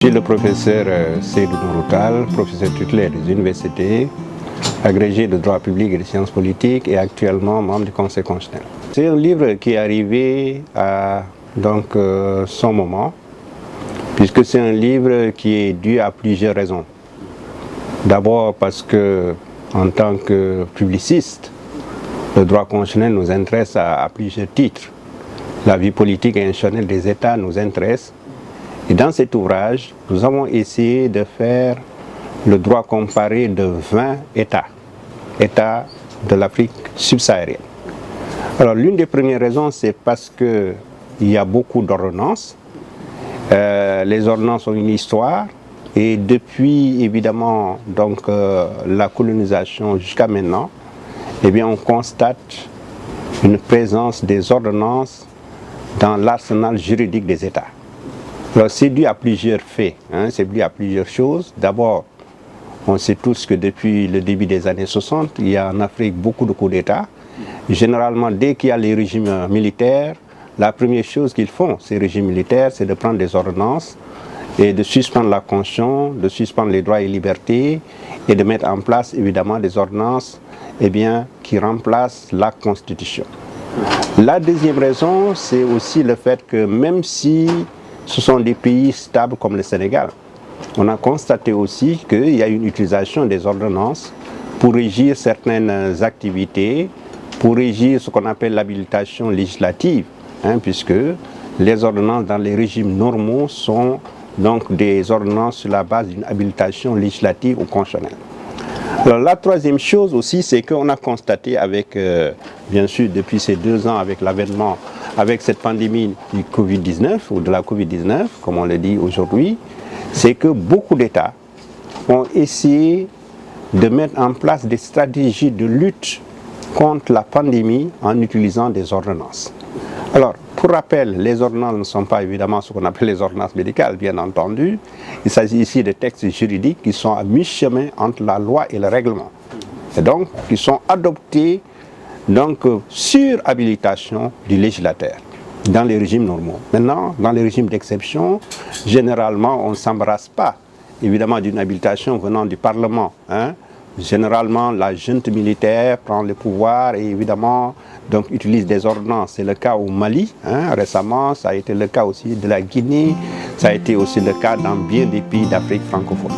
Je suis le professeur Seydou Nouroutal, professeur titulaire des universités, agrégé de droit public et de sciences politiques et actuellement membre du Conseil constitutionnel. C'est un livre qui est arrivé à son moment, puisque c'est un livre qui est dû à plusieurs raisons. D'abord parce que, en tant que publiciste, le droit constitutionnel nous intéresse à plusieurs titres. La vie politique et institutionnelle des États nous intéresse. Et dans cet ouvrage, nous avons essayé de faire le droit comparé de 20 États de l'Afrique subsaharienne. Alors l'une des premières raisons, c'est parce qu'il y a beaucoup d'ordonnances. Les ordonnances ont une histoire et depuis évidemment la colonisation jusqu'à maintenant, eh bien, on constate une présence des ordonnances dans l'arsenal juridique des États. Alors c'est dû à plusieurs faits, c'est dû à plusieurs choses. D'abord, on sait tous que depuis le début des années 60, il y a en Afrique beaucoup de coups d'État. Généralement, dès qu'il y a les régimes militaires, la première chose qu'ils font, ces régimes militaires, c'est de prendre des ordonnances et de suspendre la Constitution, de suspendre les droits et libertés et de mettre en place évidemment des ordonnances qui remplacent la Constitution. La deuxième raison, c'est aussi le fait que même si ce sont des pays stables comme le Sénégal, on a constaté aussi qu'il y a une utilisation des ordonnances pour régir certaines activités, pour régir ce qu'on appelle l'habilitation législative, puisque les ordonnances dans les régimes normaux sont donc des ordonnances sur la base d'une habilitation législative ou constitutionnelle. Alors, la troisième chose aussi, c'est qu'on a constaté avec, bien sûr, depuis ces 2 ans, avec l'avènement, avec cette pandémie du Covid-19, ou de la Covid-19, comme on le dit aujourd'hui, c'est que beaucoup d'États ont essayé de mettre en place des stratégies de lutte contre la pandémie en utilisant des ordonnances. Alors, pour rappel, les ordonnances ne sont pas évidemment ce qu'on appelle les ordonnances médicales, bien entendu. Il s'agit ici de textes juridiques qui sont à mi-chemin entre la loi et le règlement. Et donc, qui sont adoptés sur habilitation du législateur dans les régimes normaux. Maintenant, dans les régimes d'exception, généralement, on ne s'embarrasse pas évidemment d'une habilitation venant du Parlement. Généralement, la junte militaire prend le pouvoir et évidemment utilise des ordonnances. C'est le cas au Mali, récemment, ça a été le cas aussi de la Guinée, ça a été aussi le cas dans bien des pays d'Afrique francophone.